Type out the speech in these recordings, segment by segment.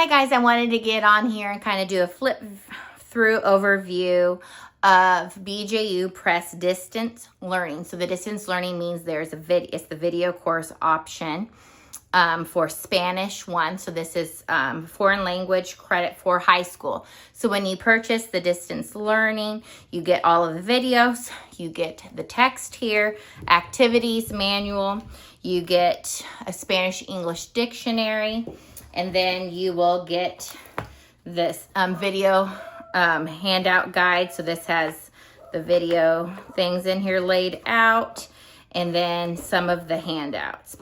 Hi guys, I wanted to get on here and kind of do a flip through overview of BJU Press Distance Learning. So the distance learning means there's it's the video course option for Spanish 1. So this is foreign language credit for high school. So when you purchase the distance learning, you get all of the videos, you get the text here, activities manual, you get a Spanish-English dictionary, and then you will get this video handout guide. So this has the video things in here laid out, and then some of the handouts.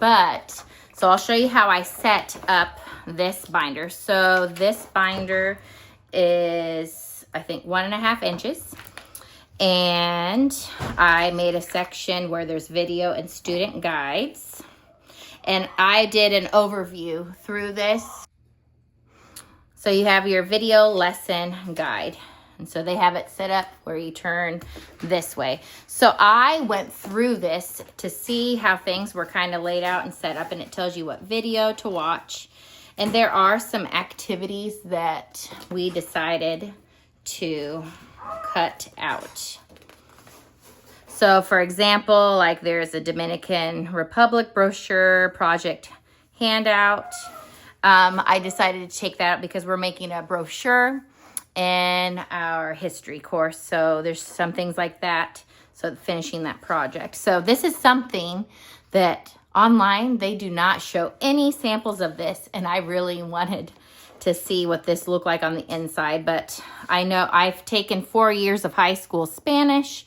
So I'll show you how I set up this binder. So this binder is, I think, 1.5 inches. And I made a section where there's video and student guides. And I did an overview through this. So you have your video lesson guide. And so they have it set up where you turn this way. So I went through this to see how things were kind of laid out and set up, and it tells you what video to watch. And there are some activities that we decided to cut out. So for example, like there's a Dominican Republic brochure project handout. I decided to take that out because we're making a brochure in our history course. So there's some things like that. So finishing that project. So this is something that online, they do not show any samples of this. And I really wanted to see what this looked like on the inside. But I know I've taken 4 years of high school Spanish,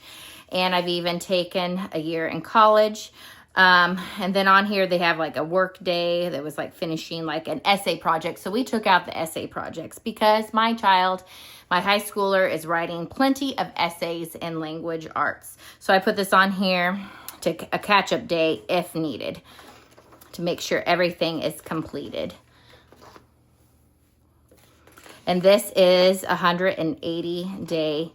and I've even taken a year in college. And then on here, they have like a work day that was like finishing like an essay project. So we took out the essay projects because my child, my high schooler, is writing plenty of essays in language arts. So I put this on here to a catch-up day if needed to make sure everything is completed. And this is a 180-day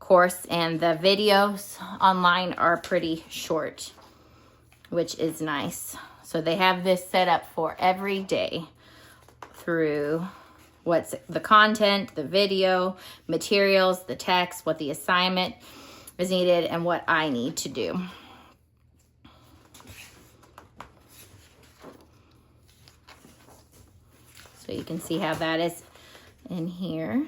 course, and the videos online are pretty short, which is nice. So they have this set up for every day through what's the content, the video, materials, the text, what the assignment is needed, and what I need to do. So you can see how that is in here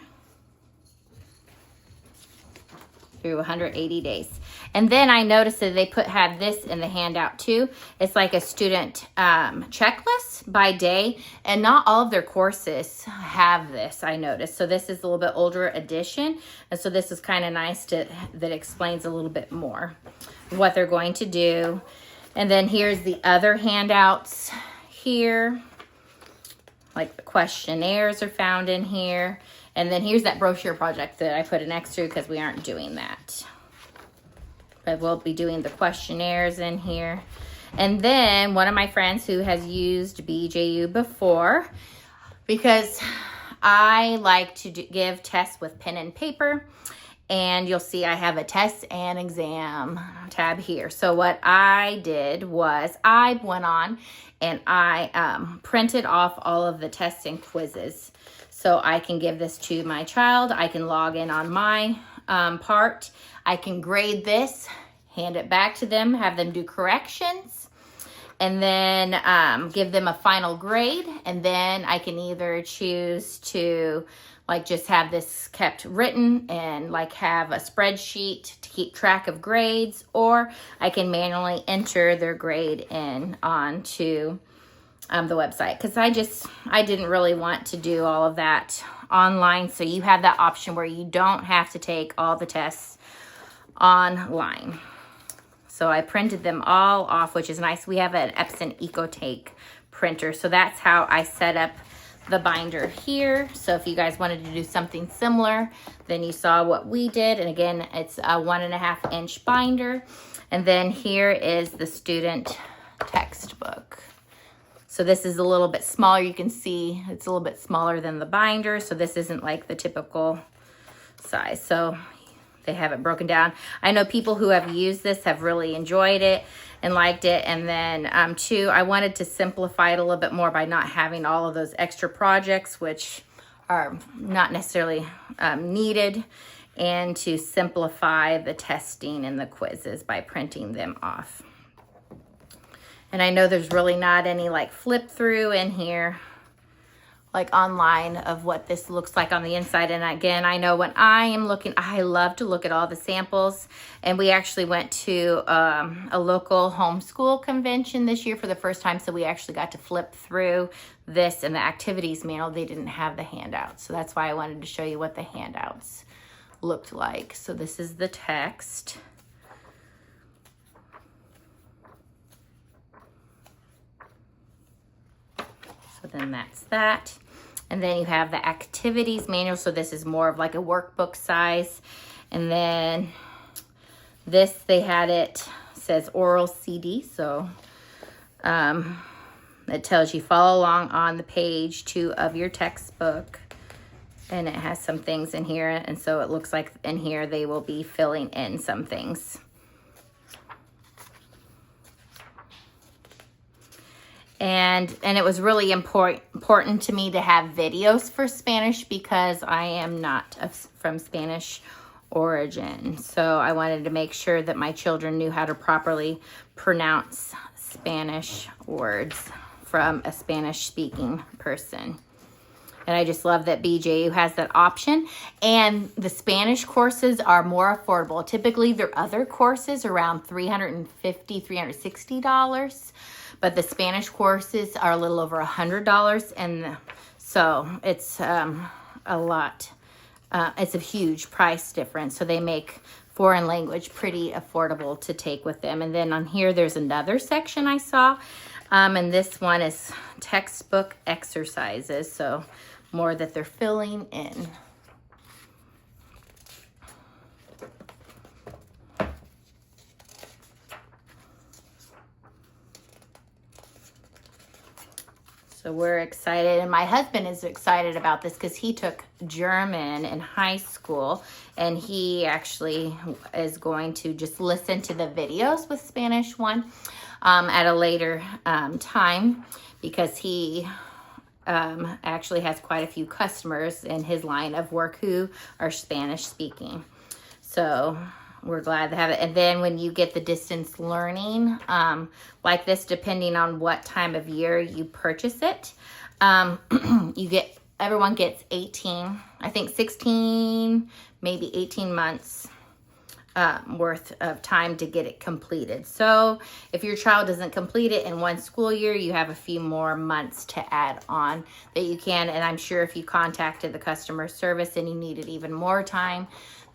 through 180 days. And then I noticed that they had this in the handout too. It's like a student checklist by day, and not all of their courses have this, I noticed. So this is a little bit older edition, and so this is kind of nice that explains a little bit more what they're going to do. And then here's the other handouts here. Like the questionnaires are found in here. And then here's that brochure project that I put an extra because we aren't doing that. But we'll be doing the questionnaires in here. And then one of my friends who has used BJU before, because I like to give tests with pen and paper, and you'll see I have a test and exam tab here. So what I did was I went on and I printed off all of the tests and quizzes. So I can give this to my child. I can log in on my part. I can grade this, hand it back to them, have them do corrections, and then give them a final grade. And then I can either choose to like just have this kept written and like have a spreadsheet to keep track of grades, or I can manually enter their grade in onto the website, because I didn't really want to do all of that online. So you have that option where you don't have to take all the tests online. So I printed them all off, which is nice. We have an Epson EcoTake printer. So that's how I set up the binder here. So if you guys wanted to do something similar, then you saw what we did. And again, it's a 1.5 inch binder. And then here is the student textbook. So this is a little bit smaller. You can see it's a little bit smaller than the binder. So this isn't like the typical size. So they have it broken down. I know people who have used this have really enjoyed it and liked it. And then too, I wanted to simplify it a little bit more by not having all of those extra projects, which are not necessarily needed, and to simplify the testing and the quizzes by printing them off. And I know there's really not any like flip through in here, like online, of what this looks like on the inside. And again, I know when I am looking, I love to look at all the samples. And we actually went to a local homeschool convention this year for the first time. So we actually got to flip through this and the activities manual. They didn't have the handouts. So that's why I wanted to show you what the handouts looked like. So this is the text. So then that's that. And then you have the activities manual. So this is more of like a workbook size. And then this, they had it, says oral CD. So it tells you follow along on the page 2 of your textbook. And it has some things in here. And so it looks like in here they will be filling in some things. And it was really important to me to have videos for Spanish because I am not from Spanish origin. So I wanted to make sure that my children knew how to properly pronounce Spanish words from a Spanish-speaking person. And I just love that BJU has that option. And the Spanish courses are more affordable. Typically, their other courses around $350, $360. But the Spanish courses are a little over $100. And so it's a lot. It's a huge price difference. So they make foreign language pretty affordable to take with them. And then on here, there's another section I saw. And this one is textbook exercises. So more that they're filling in. So we're excited, and my husband is excited about this because he took German in high school, and he actually is going to just listen to the videos with Spanish 1 at a later time, because he actually has quite a few customers in his line of work who are Spanish speaking. So we're glad to have it. And then when you get the distance learning, like this, depending on what time of year you purchase it, everyone gets 18, I think 16, maybe 18 months worth of time to get it completed. So if your child doesn't complete it in one school year, you have a few more months to add on that you can. And I'm sure if you contacted the customer service and you needed even more time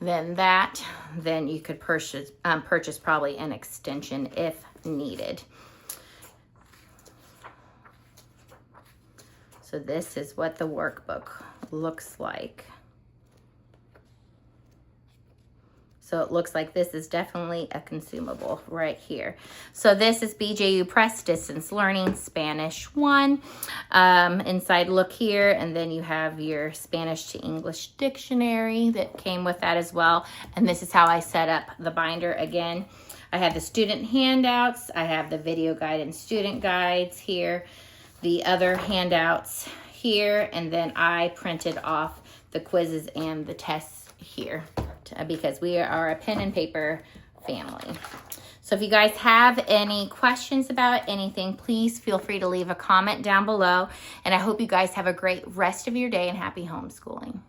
than that, then you could purchase probably an extension if needed. So this is what the workbook looks like. So it looks like this is definitely a consumable right here. So this is BJU Press Distance Learning Spanish 1. Inside, look here, and then you have your Spanish to English dictionary that came with that as well. And this is how I set up the binder again. I have the student handouts. I have the video guide and student guides here. The other handouts here, and then I printed off the quizzes and the tests here, because we are a pen and paper family. So if you guys have any questions about anything, please feel free to leave a comment down below. And I hope you guys have a great rest of your day and happy homeschooling.